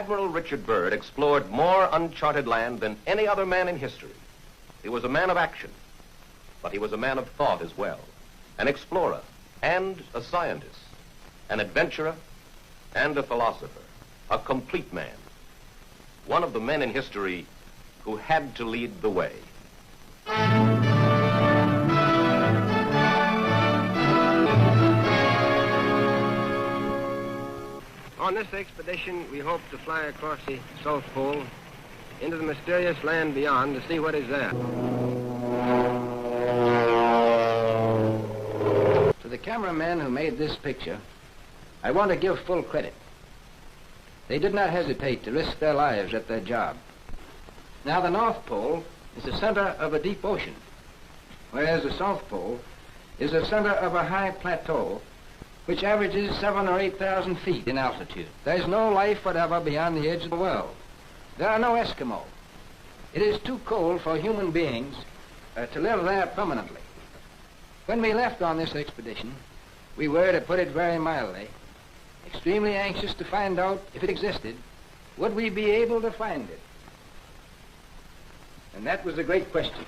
Admiral Richard Byrd explored more uncharted land than any other man in history. He was a man of action, but he was a man of thought as well, an explorer and a scientist, an adventurer and a philosopher, a complete man, one of the men in history who had to lead the way. On this expedition, we hope to fly across the South Pole into the mysterious land beyond to see what is there. To the cameramen who made this picture, I want to give full credit. They did not hesitate to risk their lives at their job. Now, the North Pole is the center of a deep ocean, whereas the South Pole is the center of a high plateau which averages 7,000 or 8,000 feet in altitude. There's no life whatever beyond the edge of the world. There are no Eskimo. It is too cold for human beings to live there permanently. When we left on this expedition, we were, to put it very mildly, extremely anxious to find out if it existed. Would we be able to find it? And that was the great question.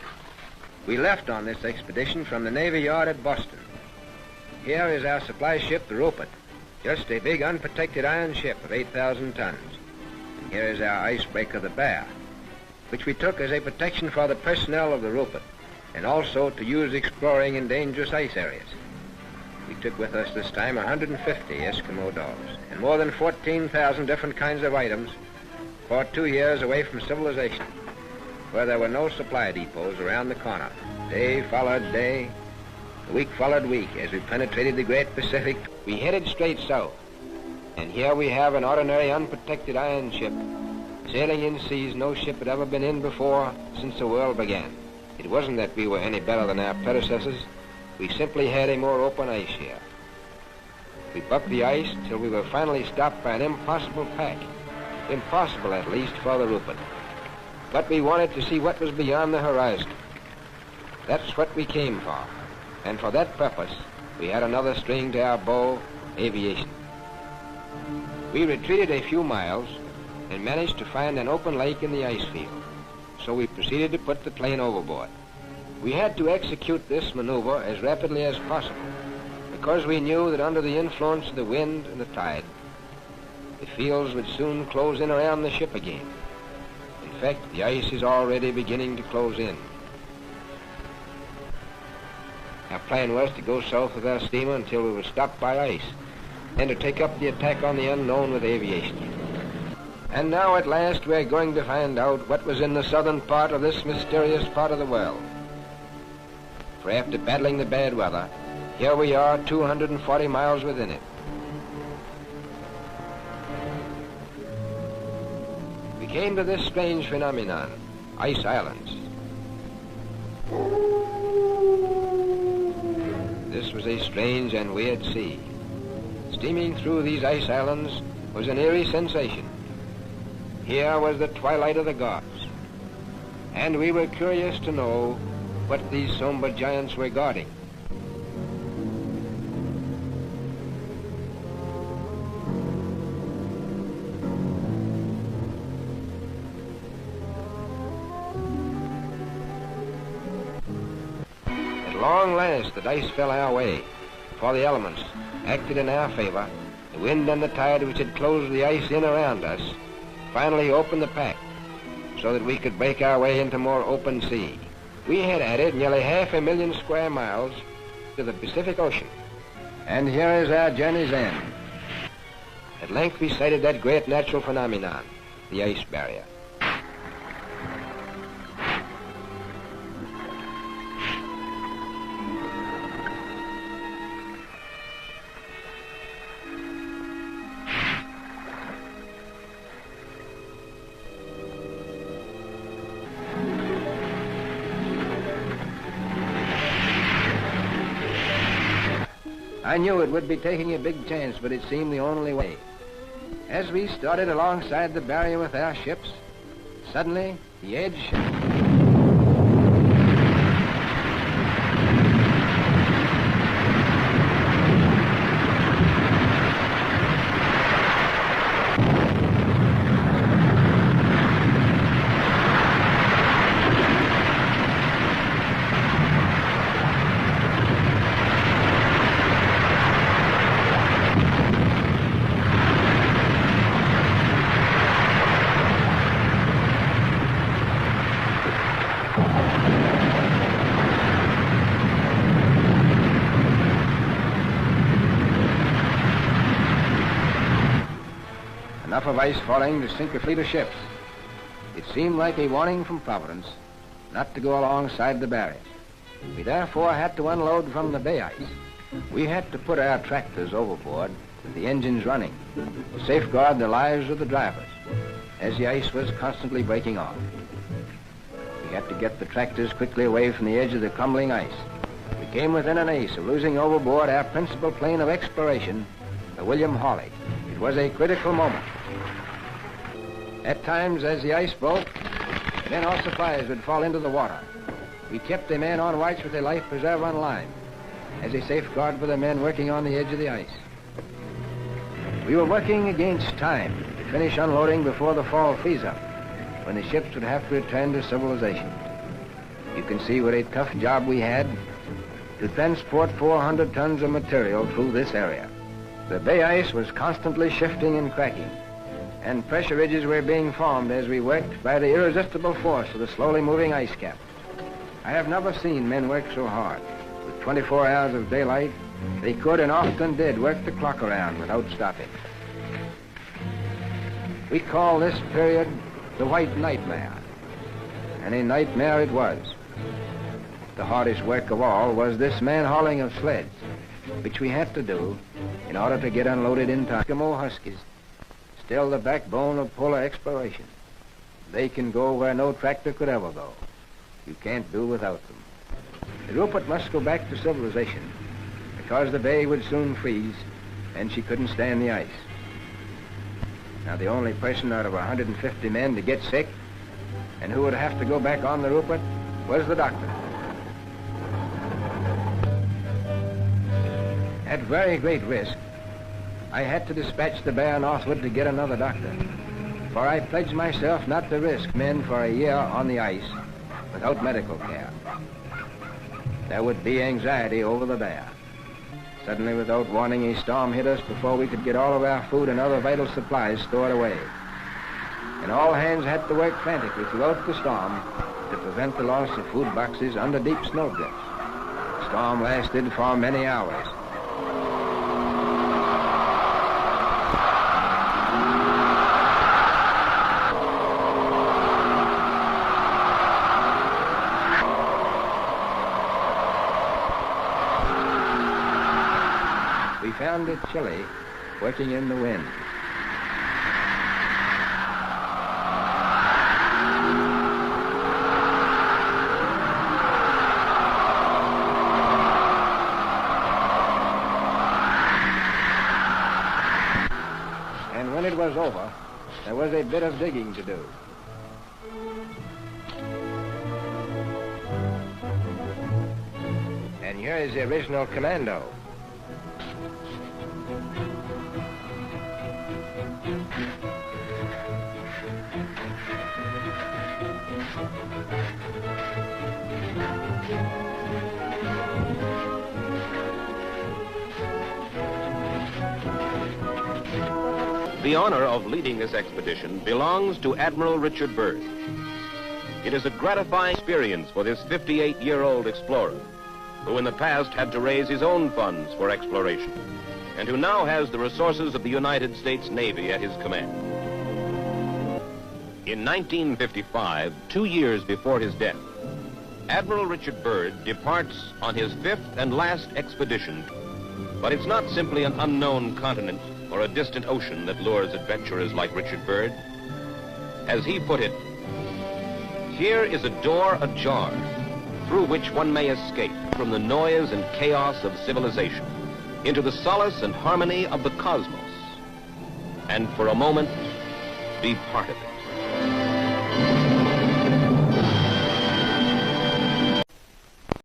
We left on this expedition from the Navy Yard at Boston. Here is our supply ship, the Rupert, just a big unprotected iron ship of 8,000 tons. And here is our icebreaker, the Bear, which we took as a protection for the personnel of the Rupert, and also to use exploring in dangerous ice areas. We took with us this time 150 Eskimo dogs and more than 14,000 different kinds of items for 2 years away from civilization, where there were no supply depots around the corner. Day followed day, week followed week, as we penetrated the great Pacific. We headed straight south, and here we have an ordinary unprotected iron ship, sailing in seas no ship had ever been in before since the world began. It wasn't that we were any better than our predecessors. We simply had a more open ice here. We bucked the ice till we were finally stopped by an impossible pack. Impossible, at least, for the Rupert. But we wanted to see what was beyond the horizon. That's what we came for. And for that purpose, we had another string to our bow, aviation. We retreated a few miles and managed to find an open lake in the ice field. So we proceeded to put the plane overboard. We had to execute this maneuver as rapidly as possible because we knew that under the influence of the wind and the tide, the fields would soon close in around the ship again. In fact, the ice is already beginning to close in. Our plan was to go south with our steamer until we were stopped by ice, and to take up the attack on the unknown with aviation. And now at last we're going to find out what was in the southern part of this mysterious part of the world. For after battling the bad weather, here we are 240 miles within it. We came to this strange phenomenon, ice islands. This was a strange and weird sea. Steaming through these ice islands was an eerie sensation. Here was the twilight of the gods, and we were curious to know what these somber giants were guarding. At long last, the dice fell our way, for the elements acted in our favor. The wind and the tide, which had closed the ice in around us, finally opened the pack so that we could break our way into more open sea. We had added nearly 500,000 square miles to the Pacific Ocean. And here is our journey's end. At length we sighted that great natural phenomenon, the ice barrier. I knew it would be taking a big chance, but it seemed the only way. As we started alongside the barrier with our ships, suddenly the edge shifted. enough of ice falling to sink a fleet of ships. It seemed like a warning from Providence not to go alongside the barrier. We therefore had to unload from the bay ice. We had to put our tractors overboard with the engines running to safeguard the lives of the drivers as the ice was constantly breaking off. We had to get the tractors quickly away from the edge of the crumbling ice. We came within an ace of losing overboard our principal plane of exploration, the William Hawley. It was a critical moment. At times, as the ice broke, then all supplies would fall into the water. We kept the men on watch with a life preserver on line as a safeguard for the men working on the edge of the ice. We were working against time to finish unloading before the fall freeze-up, when the ships would have to return to civilization. You can see what a tough job we had to transport 400 tons of material through this area. The bay ice was constantly shifting and cracking, and pressure ridges were being formed as we worked by the irresistible force of the slowly moving ice cap. I have never seen men work so hard. With 24 hours of daylight, they could and often did work the clock around without stopping. We call this period the White Nightmare, and a nightmare it was. The hardest work of all was this man-hauling of sleds, which we had to do in order to get unloaded in time. Eskimo Huskies, still the backbone of polar exploration. They can go where no tractor could ever go. You can't do without them. The Rupert must go back to civilization because the bay would soon freeze and she couldn't stand the ice. Now, the only person out of 150 men to get sick and who would have to go back on the Rupert was the doctor. At very great risk, I had to dispatch the bear northward to get another doctor, for I pledged myself not to risk men for a year on the ice without medical care. There would be anxiety over the bear. Suddenly, without warning, a storm hit us before we could get all of our food and other vital supplies stored away. And all hands had to work frantically throughout the storm to prevent the loss of food boxes under deep snowdrifts. The storm lasted for many hours. We found it chilly, working in the wind. And when it was over, there was a bit of digging to do. And here is the original commando. The honor of leading this expedition belongs to Admiral Richard Byrd. It is a gratifying experience for this 58-year-old explorer, who in the past had to raise his own funds for exploration, and who now has the resources of the United States Navy at his command. In 1955, 2 years before his death, Admiral Richard Byrd departs on his 5th and last expedition, but it's not simply an unknown continent or a distant ocean that lures adventurers like Richard Byrd. As he put it, here is a door ajar through which one may escape from the noise and chaos of civilization into the solace and harmony of the cosmos, and for a moment be part of it.